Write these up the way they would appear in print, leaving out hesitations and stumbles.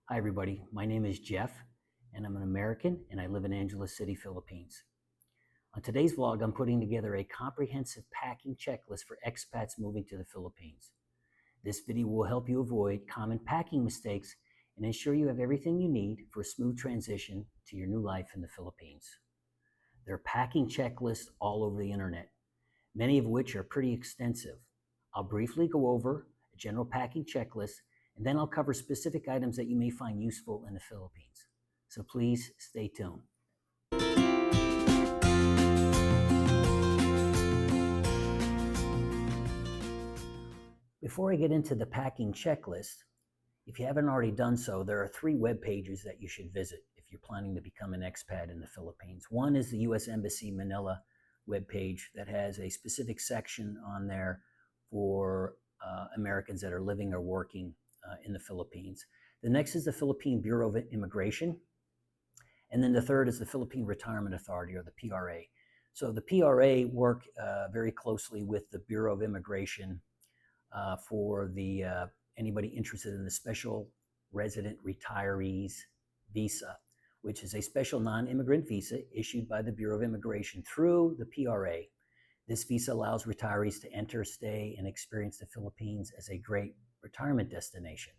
Hi everybody, my name is Jeff and I'm an American and I live in Angeles City, Philippines. On today's vlog, I'm putting together a comprehensive packing checklist for expats moving to the Philippines. This video will help you avoid common packing mistakes and ensure you have everything you need for a smooth transition to your new life in the Philippines. There are packing checklists all over the internet, many of which are pretty extensive. I'll briefly go over a general packing checklist and then I'll cover specific items that you may find useful in the Philippines. So please stay tuned. Before I get into the packing checklist, if you haven't already done so, there are 3 web pages that you should visit if you're planning to become an expat in the Philippines. One is the U.S. Embassy Manila webpage that has a specific section on there for Americans that are living or working in the Philippines. The next is the Philippine Bureau of Immigration. And then the third is the Philippine Retirement Authority, or the PRA. So the PRA work very closely with the Bureau of Immigration for anybody interested in the Special Resident Retirees Visa, which is a special non-immigrant visa issued by the Bureau of Immigration through the PRA. This visa allows retirees to enter, stay, and experience the Philippines as a great retirement destination.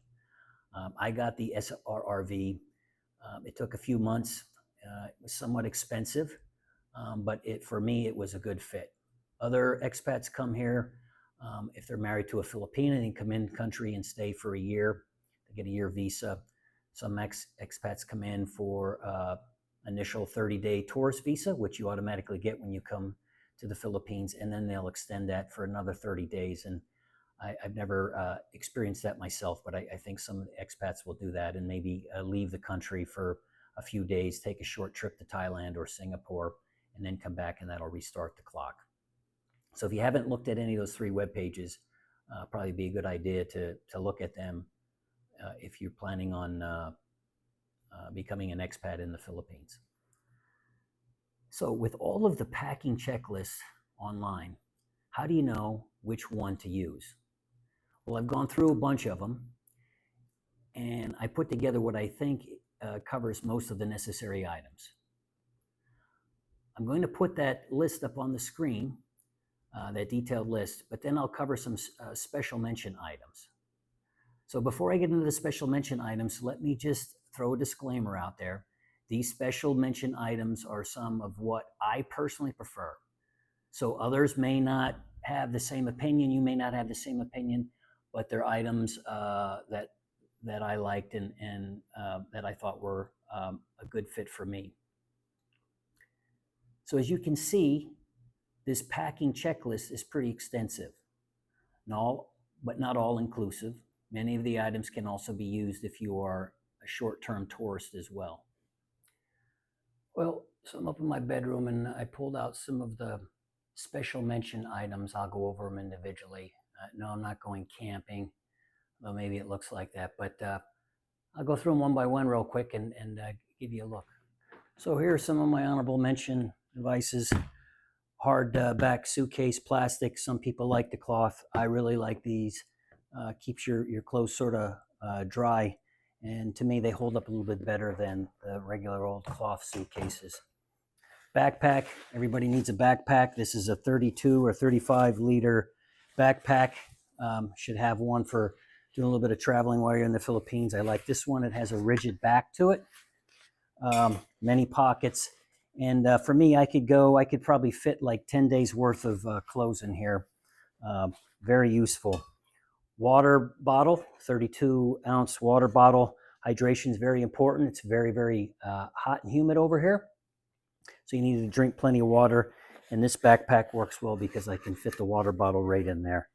I got the SRRV. It took a few months. It was somewhat expensive, but for me, it was a good fit. Other expats come here if they're married to a Filipino and come in country and stay for a year. They get a year visa. Some expats come in for initial 30-day tourist visa, which you automatically get when you come to the Philippines, and then they'll extend that for another 30 days. And I've never experienced that myself, but I think some of the expats will do that and maybe leave the country for a few days, take a short trip to Thailand or Singapore, and then come back, and that'll restart the clock. So if you haven't looked at any of those 3 web pages, probably be a good idea to look at them if you're planning on becoming an expat in the Philippines. So with all of the packing checklists online, how do you know which one to use? Well, I've gone through a bunch of them, and I put together what I think covers most of the necessary items. I'm going to put that list up on the screen, that detailed list, but then I'll cover some special mention items. So before I get into the special mention items, let me just throw a disclaimer out there. These special mention items are some of what I personally prefer. So others may not have the same opinion, you may not have the same opinion, but they're items that I liked and that I thought were a good fit for me. So as you can see, this packing checklist is pretty extensive, but not all inclusive. Many of the items can also be used if you are a short-term tourist as well. Well, so I'm up in my bedroom and I pulled out some of the special mention items. I'll go over them individually. No, I'm not going camping, though maybe it looks like that, but I'll go through them one by one real quick and give you a look. So here are some of my honorable mention devices. Hard back suitcase, plastic. Some people like the cloth. I really like these. Keeps your clothes sort of dry, and to me they hold up a little bit better than the regular old cloth suitcases. Backpack. Everybody needs a backpack. This is a 32 or 35 liter backpack. Should have one for doing a little bit of traveling while you're in the Philippines. I like this one. It has a rigid back to it. Many pockets. And for me, I could probably fit like 10 days worth of clothes in here. Very useful. Water bottle, 32 ounce water bottle. Hydration is very important. It's very, very hot and humid over here. So you need to drink plenty of water. And this backpack works well because I can fit the water bottle right in there.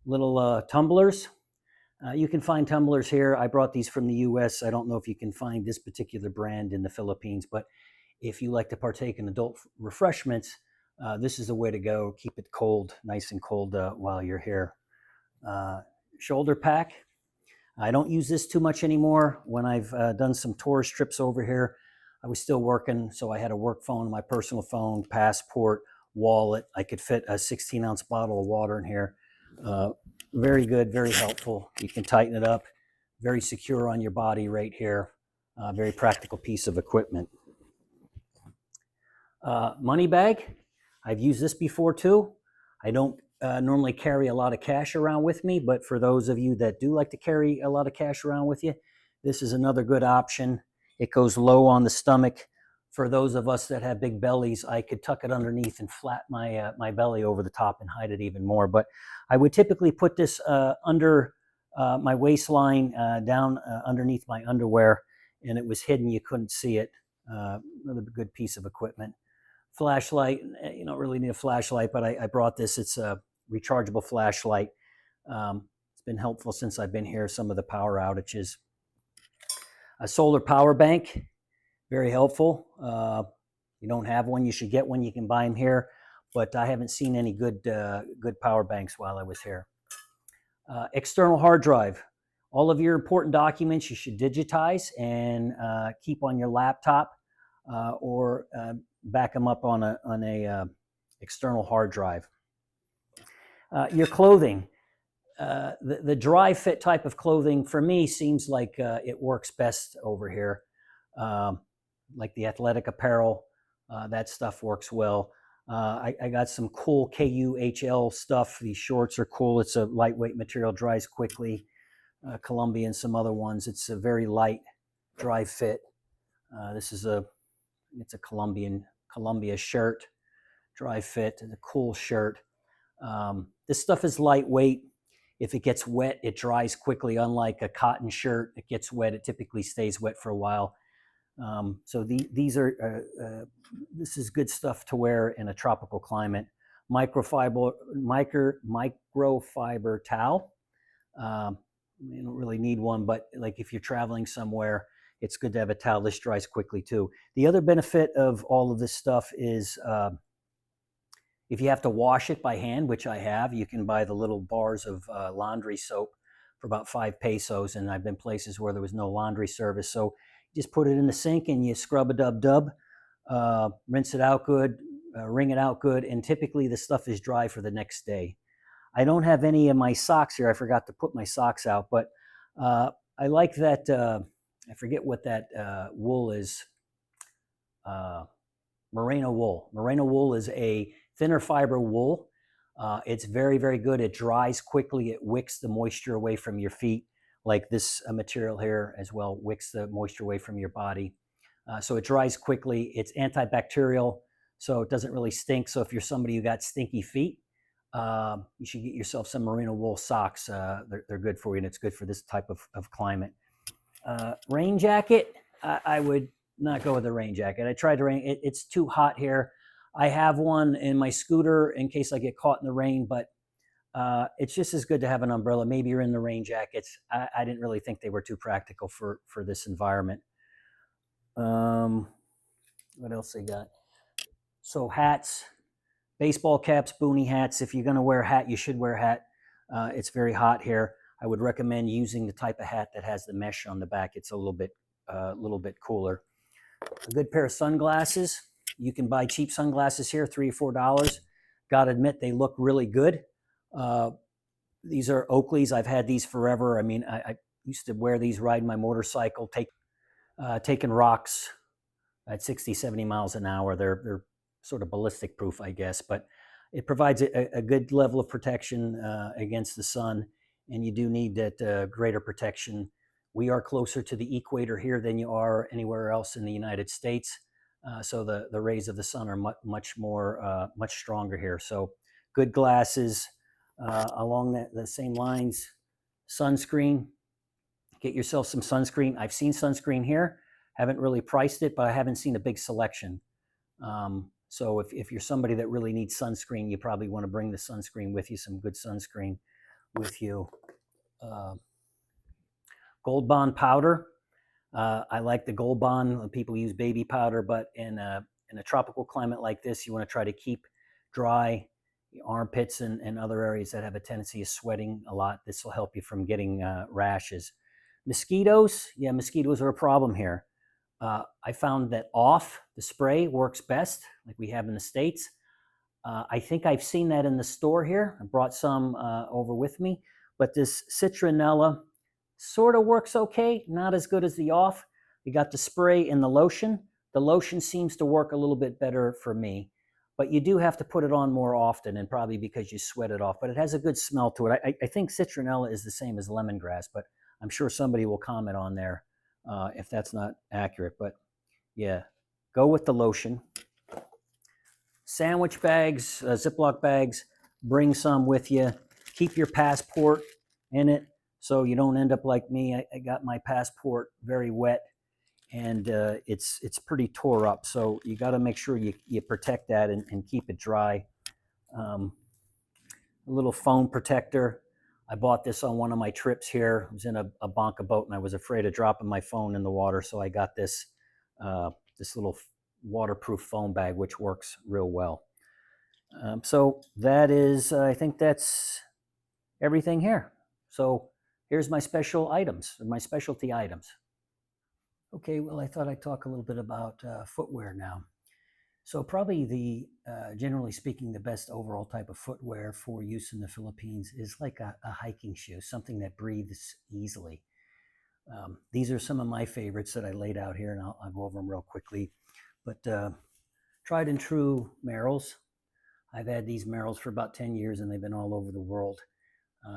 Little tumblers. You can find tumblers here. I brought these from the US. I don't know if you can find this particular brand in the Philippines, but if you like to partake in adult refreshments, this is the way to go. Keep it cold, nice and cold while you're here. Shoulder pack. I don't use this too much anymore. When I've done some tourist trips over here, I was still working, so I had a work phone, my personal phone, passport, wallet. I could fit a 16-ounce bottle of water in here. Very good, very helpful. You can tighten it up. very secure on your body right here. Very practical piece of equipment. Money bag. I've used this before too. I don't normally carry a lot of cash around with me, but for those of you that do like to carry a lot of cash around with you, this is another good option. It goes low on the stomach. For those of us that have big bellies, I could tuck it underneath and flat my belly over the top and hide it even more. But I would typically put this under my waistline, down underneath my underwear, and it was hidden. You couldn't see it. Another good piece of equipment. Flashlight. You don't really need a flashlight, but I brought this. It's a rechargeable flashlight. It's been helpful since I've been here, some of the power outages. A solar power bank. Very helpful. You don't have one, you should get one. You can buy them here, but I haven't seen any good power banks while I was here. External hard drive. All of your important documents you should digitize and keep on your laptop or back them up on a external hard drive. Your clothing. The dry fit type of clothing for me seems like it works best over here. Like the athletic apparel, that stuff works well. I got some cool KUHL stuff. These shorts are cool. It's a lightweight material, dries quickly. Columbia and some other ones. It's a very light, dry fit. This is it's a Columbia shirt, dry fit. It's a cool shirt. This stuff is lightweight. If it gets wet, it dries quickly. Unlike a cotton shirt, it gets wet. It typically stays wet for a while. So this is good stuff to wear in a tropical climate. Microfiber towel. You don't really need one, but like if you're traveling somewhere, it's good to have a towel. This dries quickly too. The other benefit of all of this stuff is if you have to wash it by hand, which I have, you can buy the little bars of laundry soap for about 5 pesos. And I've been places where there was no laundry service. So just put it in the sink and you scrub a dub, rinse it out good, wring it out good, and typically the stuff is dry for the next day. I don't have any of my socks here. I forgot to put my socks out, but I like that. I forget what that wool is. Merino wool. Merino wool is a thinner fiber wool. It's very, very good. It dries quickly. It wicks the moisture away from your feet. Like this material here as well, wicks the moisture away from your body. So it dries quickly. It's antibacterial, so it doesn't really stink. So if you're somebody who got stinky feet, you should get yourself some merino wool socks. They're good for you, and it's good for this type of climate. Rain jacket, I would not go with a rain jacket. I tried to rain. It's too hot here. I have one in my scooter in case I get caught in the rain, but it's just as good to have an umbrella. Maybe you're in the rain jackets. I didn't really think they were too practical for this environment. What else they got? So hats, baseball caps, boonie hats. If you're going to wear a hat, you should wear a hat. It's very hot here. I would recommend using the type of hat that has the mesh on the back. It's a little bit cooler. A good pair of sunglasses. You can buy cheap sunglasses here, $3 or $4. Gotta admit, they look really good. These are Oakleys. I've had these forever. I mean, I used to wear these riding my motorcycle, taking rocks at 60, 70 miles an hour. They're sort of ballistic proof, I guess, but it provides a good level of protection against the sun, and you do need that greater protection. We are closer to the equator here than you are anywhere else in the United States, so the rays of the sun are much stronger here. So good glasses. Along the same lines, sunscreen. Get yourself some sunscreen. I've seen sunscreen here. Haven't really priced it, but I haven't seen a big selection. So if you're somebody that really needs sunscreen, you probably want to bring the sunscreen with you, some good sunscreen with you. Gold Bond powder. I like the Gold Bond. People use baby powder, but in a tropical climate like this, you want to try to keep dry the armpits and other areas that have a tendency of sweating a lot. This will help you from getting rashes. Mosquitoes. Yeah, mosquitoes are a problem here. I found that Off, the spray, works best, like we have in the States. I think I've seen that in the store here. I brought some over with me. But this citronella sort of works okay, not as good as the off. You got the spray and the lotion. The lotion seems to work a little bit better for me, but you do have to put it on more often, and probably because you sweat it off, but it has a good smell to it. I think citronella is the same as lemongrass, but I'm sure somebody will comment on there if that's not accurate. But yeah, go with the lotion. Sandwich bags, Ziploc bags, bring some with you. Keep your passport in it so you don't end up like me. I got my passport very wet, and it's pretty tore up. So you got to make sure you protect that and keep it dry. A little phone protector. I bought this on one of my trips here. I was in a Banca boat, and I was afraid of dropping my phone in the water, so I got this this little waterproof phone bag, which works real well. So that is, I think that's everything here. So here's my special items, my specialty items. Okay, well, I thought I'd talk a little bit about footwear now. So probably generally speaking, the best overall type of footwear for use in the Philippines is like a hiking shoe, something that breathes easily. These are some of my favorites that I laid out here, and I'll go over them real quickly. But tried and true Merrells. I've had these Merrells for about 10 years, and they've been all over the world.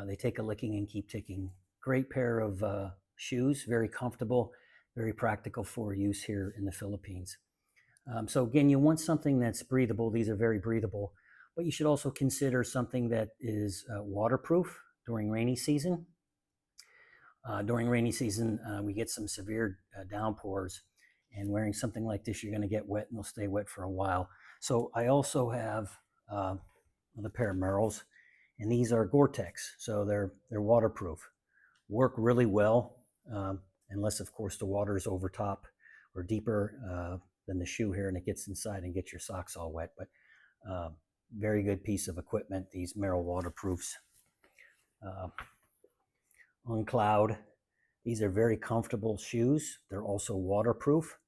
They take a licking and keep ticking. Great pair of shoes, very comfortable, very practical for use here in the Philippines. So again, you want something that's breathable. These are very breathable, but you should also consider something that is waterproof during rainy season. During rainy season, we get some severe downpours, and wearing something like this, you're going to get wet, and they'll stay wet for a while. So I also have the pair of Merrells, and these are Gore-Tex, so they're waterproof. Work really well, unless of course the water is over top or deeper than the shoe here, and it gets inside and gets your socks all wet. But very good piece of equipment, these Merrell waterproofs. On Cloud, these are very comfortable shoes. They're also waterproof.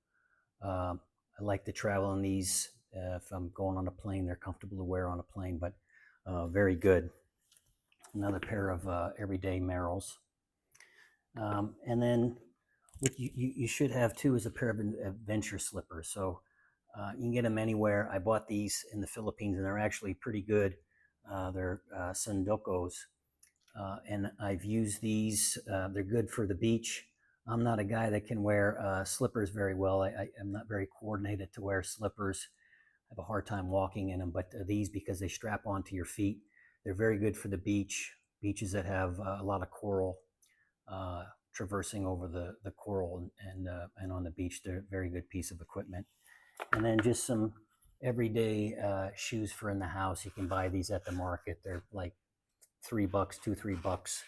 I like to travel in these if I'm going on a plane. They're comfortable to wear on a plane, but very good. Another pair of everyday Merrells. And then what you should have too is a pair of adventure slippers. So you can get them anywhere. I bought these in the Philippines, and they're actually pretty good. They're Sandokos, and I've used these. They're good for the beach. I'm not a guy that can wear slippers very well. I'm not very coordinated to wear slippers. I have a hard time walking in them, but these, because they strap onto your feet, they're very good for the beach. Beaches that have a lot of coral, traversing over the coral and on the beach. They're a very good piece of equipment. And then just some everyday shoes for in the house. You can buy these at the market. They're like $3, $2-3.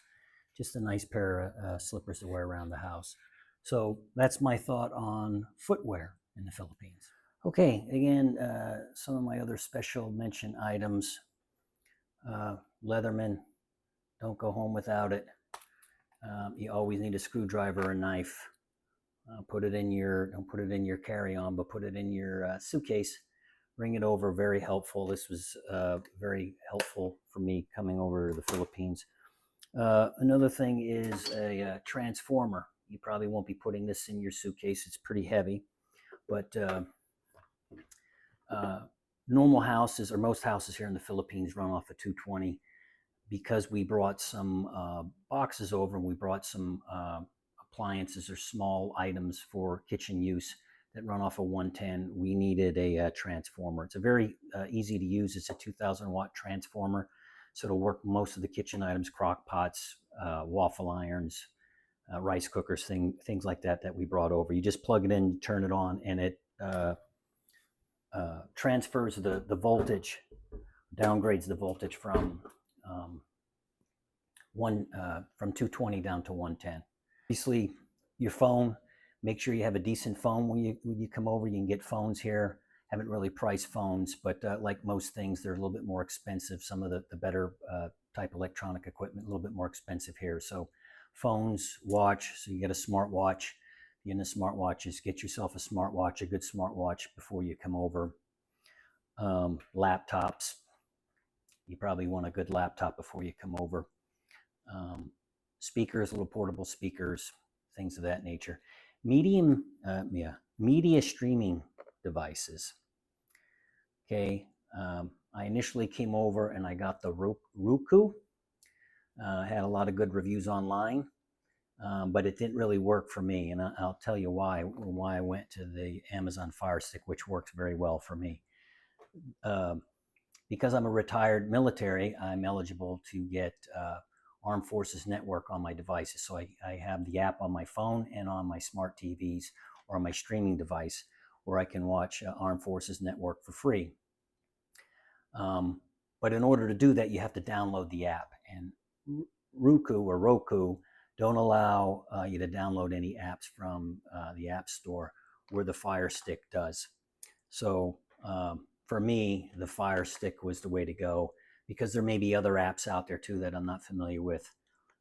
Just a nice pair of slippers to wear around the house. So that's my thought on footwear in the Philippines. Okay, again, some of my other special mention items. Leatherman, don't go home without it. You always need a screwdriver or a knife. Don't put it in your carry-on, but put it in your suitcase. Bring it over. Very helpful. This was very helpful for me coming over to the Philippines. Another thing is a transformer. You probably won't be putting this in your suitcase. It's pretty heavy, but normal houses, or most houses here in the Philippines, run off a 220. Because we brought some boxes over, and we brought some appliances or small items for kitchen use that run off a 110, we needed a transformer. It's a very easy to use. It's a 2,000 watt transformer, so it'll work most of the kitchen items: crock pots, waffle irons, rice cookers, things like that we brought over. You just plug it in, turn it on, and it transfers the voltage, downgrades the voltage from 220 down to 110. Obviously, your phone, make sure you have a decent phone when you come over. You can get phones here. Haven't really priced phones, but like most things, they're a little bit more expensive. Some of the better type electronic equipment, a little bit more expensive here. So phones, watch, so you get a smartwatch. If you're into smartwatches, get yourself a smartwatch, a good smartwatch before you come over. Laptops, you probably want a good laptop before you come over. speakers, little portable speakers, things of that nature. Media streaming devices. Okay, I initially came over and I got the Roku. Had a lot of good reviews online, but it didn't really work for me, and I'll tell you why I went to the Amazon Fire Stick, which works very well for me. Because I'm a retired military, I'm eligible to get Armed Forces Network on my devices. So I have the app on my phone and on my smart TVs or on my streaming device where I can watch Armed Forces Network for free. But in order to do that, you have to download the app. And Roku don't allow you to download any apps from the App Store where the Fire Stick does. So for me, the Fire Stick was the way to go, because there may be other apps out there too that I'm not familiar with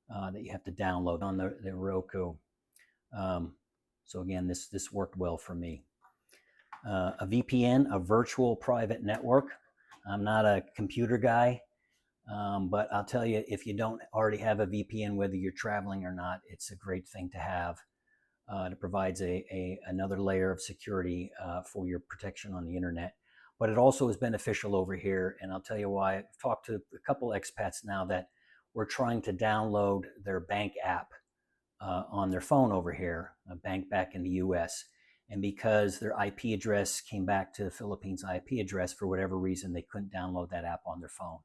that you have to download on the Roku. So again, this worked well for me. A VPN, a virtual private network. I'm not a computer guy, but I'll tell you, if you don't already have a VPN, whether you're traveling or not, it's a great thing to have. It provides another layer of security for your protection on the internet. But it also is beneficial over here, and I'll tell you why. I've talked to a couple expats now that were trying to download their bank app on their phone over here, a bank back in the US. And because their IP address came back to the Philippines IP address, for whatever reason, they couldn't download that app on their phone.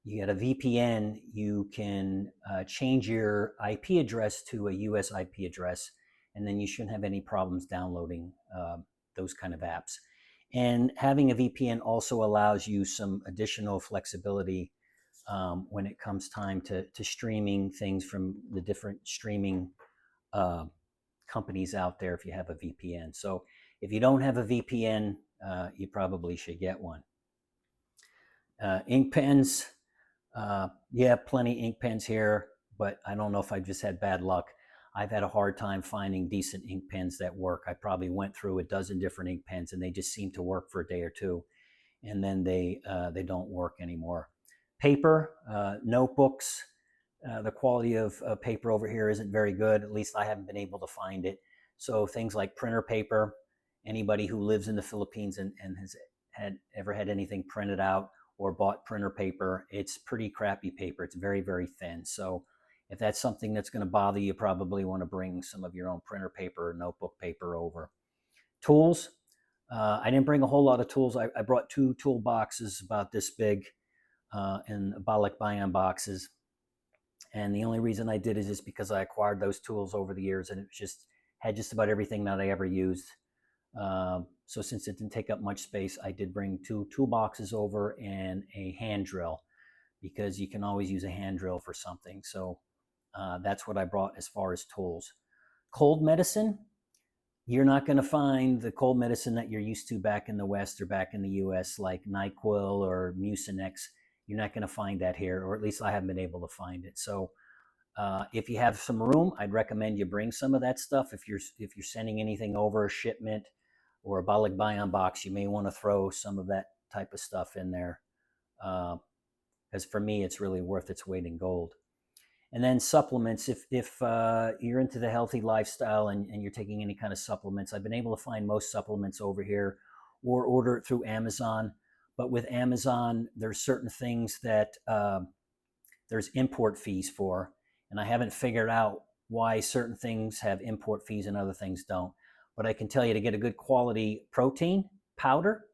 You get a VPN, you can change your IP address to a US IP address, and then you shouldn't have any problems downloading those kind of apps. And having a VPN also allows you some additional flexibility when it comes time to streaming things from the different streaming companies out there if you have a VPN. So if you don't have a VPN, you probably should get one. Ink pens, yeah, plenty ink pens here, but I don't know if I just had bad luck. I've had a hard time finding decent ink pens that work. I probably went through a dozen different ink pens and they just seem to work for a day or two, and then they don't work anymore. Paper, notebooks, the quality of paper over here isn't very good. At least I haven't been able to find it. So things like printer paper, anybody who lives in the Philippines and has ever had anything printed out or bought printer paper, it's pretty crappy paper. It's very, very thin. So if that's something that's going to bother you, probably want to bring some of your own printer paper or notebook paper over. Tools. I didn't bring a whole lot of tools. I brought 2 tool boxes about this big in balikbayan boxes. And the only reason I did is just because I acquired those tools over the years, and it had just about everything that I ever used. So since it didn't take up much space, I did bring 2 toolboxes over and a hand drill, because you can always use a hand drill for something. So that's what I brought as far as tools. Cold medicine, you're not going to find the cold medicine that you're used to back in the West or back in the US, like NyQuil or Mucinex. You're not going to find that here, or at least I haven't been able to find it. So if you have some room, I'd recommend you bring some of that stuff. If you're sending anything over a shipment or a balikbayan box, you may want to throw some of that type of stuff in there. Because for me, it's really worth its weight in gold. And then supplements, if you're into the healthy lifestyle and you're taking any kind of supplements, I've been able to find most supplements over here or order it through Amazon. But with Amazon, there's certain things that there's import fees for, and I haven't figured out why certain things have import fees and other things don't. But I can tell you, to get a good quality protein powder,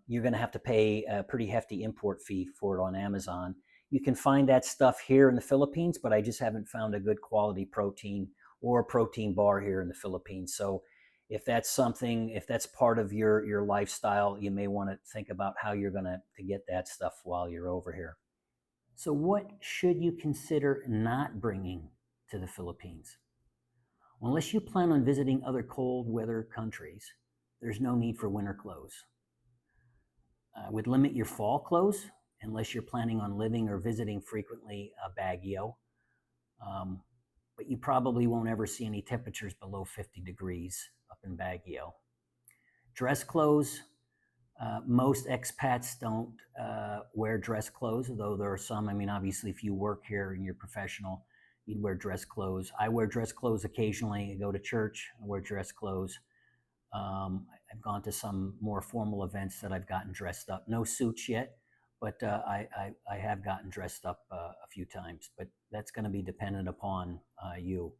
you're going to have to pay a pretty hefty import fee for it on Amazon. You can find that stuff here in the Philippines, but I just haven't found a good quality protein or protein bar here in the Philippines. So if that's part of your lifestyle, you may want to think about how you're going to get that stuff while you're over here. So what should you consider not bringing to the Philippines? Unless you plan on visiting other cold weather countries, there's no need for winter clothes. Would limit your fall clothes unless you're planning on living or visiting frequently Baguio. But you probably won't ever see any temperatures below 50 degrees up in Baguio. Dress clothes, most expats don't wear dress clothes, though there are some. I mean, obviously, if you work here and you're professional, you'd wear dress clothes. I wear dress clothes occasionally. I go to church, I wear dress clothes. I've gone to some more formal events that I've gotten dressed up. No suits yet, but I have gotten dressed up a few times. But that's going to be dependent upon you.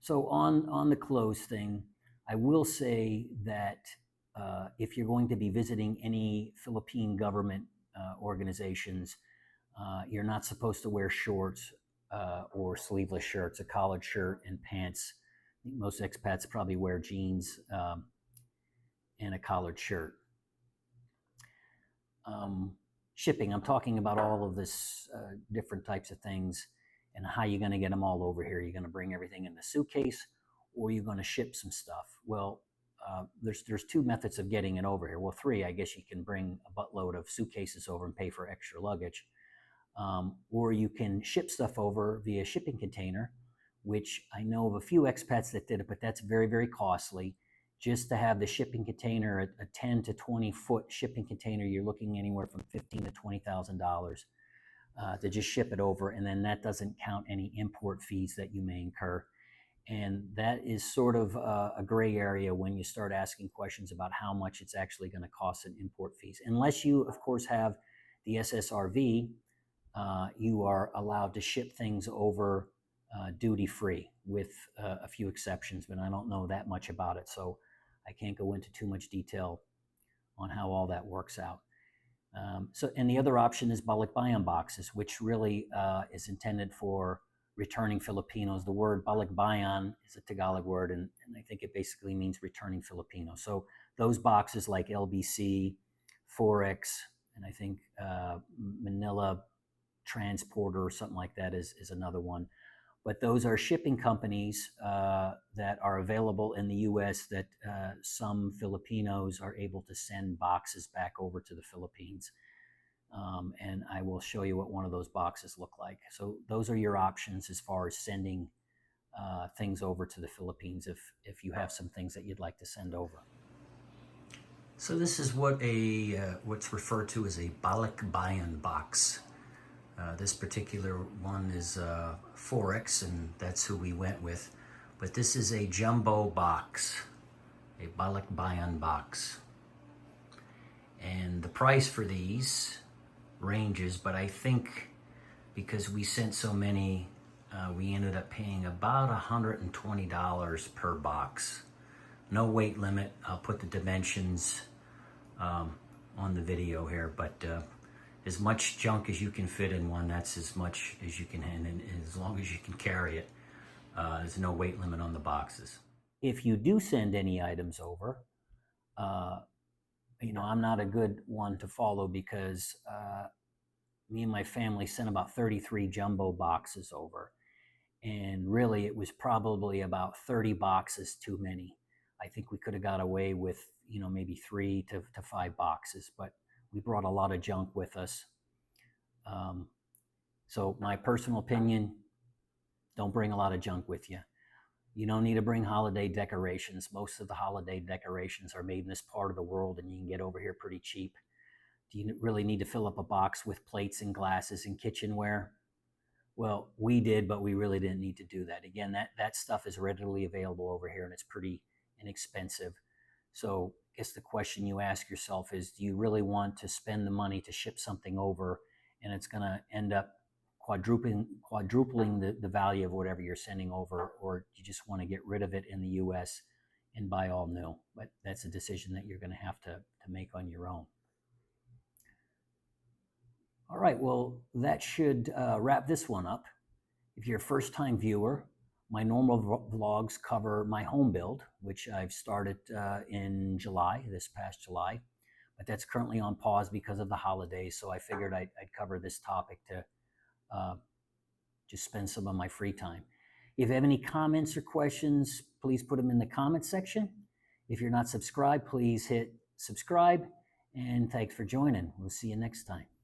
So on the clothes thing, I will say that if you're going to be visiting any Philippine government organizations, you're not supposed to wear shorts or sleeveless shirts, a collared shirt and pants. I think most expats probably wear jeans and a collared shirt. Shipping, I'm talking about all of this different types of things and how you're going to get them all over here. You're going to bring everything in the suitcase, or you're going to ship some stuff. Well, there's two methods of getting it over here. Well, three. I guess you can bring a buttload of suitcases over and pay for extra luggage. Or you can ship stuff over via shipping container, which I know of a few expats that did it, but that's very, very costly. Just to have the shipping container, a 10 to 20 foot shipping container, you're looking anywhere from $15,000 to $20,000 to just ship it over. And then that doesn't count any import fees that you may incur. And that is sort of a gray area when you start asking questions about how much it's actually going to cost in import fees. Unless you, of course, have the SRRV, you are allowed to ship things over duty-free with a few exceptions, but I don't know that much about it, so I can't go into too much detail on how all that works out. And the other option is balikbayan boxes, which really is intended for returning Filipinos. The word balikbayan is a Tagalog word, and I think it basically means returning Filipinos. So those boxes like LBC, Forex, and I think Manila Transporter or something like that is another one. But those are shipping companies that are available in the U.S. that some Filipinos are able to send boxes back over to the Philippines. And I will show you what one of those boxes look like. So those are your options as far as sending things over to the Philippines if you have some things that you'd like to send over. So this is what what's referred to as a balikbayan box. This particular one is Forex, and that's who we went with. But this is a jumbo box, a balikbayan box. And the price for these ranges, but I think because we sent so many, we ended up paying about $120 per box. No weight limit. I'll put the dimensions on the video here, but as much junk as you can fit in one, that's as much as you can, and as long as you can carry it. There's no weight limit on the boxes. If you do send any items over, I'm not a good one to follow because me and my family sent about 33 jumbo boxes over. And really, it was probably about 30 boxes too many. I think we could have got away with, maybe 3 to 5 boxes, but we brought a lot of junk with us. So my personal opinion, don't bring a lot of junk with you. You don't need to bring holiday decorations. Most of the holiday decorations are made in this part of the world, and you can get over here pretty cheap. Do you really need to fill up a box with plates and glasses and kitchenware? Well, we did, but we really didn't need to do that. Again, that stuff is readily available over here, and it's pretty inexpensive. So I guess the question you ask yourself is, do you really want to spend the money to ship something over, and it's going to end up quadrupling the value of whatever you're sending over, or do you just want to get rid of it in the U.S. and buy all new? But that's a decision that you're going to have to make on your own. All right, well, that should wrap this one up. If you're a first-time viewer, my normal vlogs cover my home build, which I've started in July, this past July, but that's currently on pause because of the holidays, so I figured I'd cover this topic to just spend some of my free time. If you have any comments or questions, please put them in the comment section. If you're not subscribed, please hit subscribe, and thanks for joining. We'll see you next time.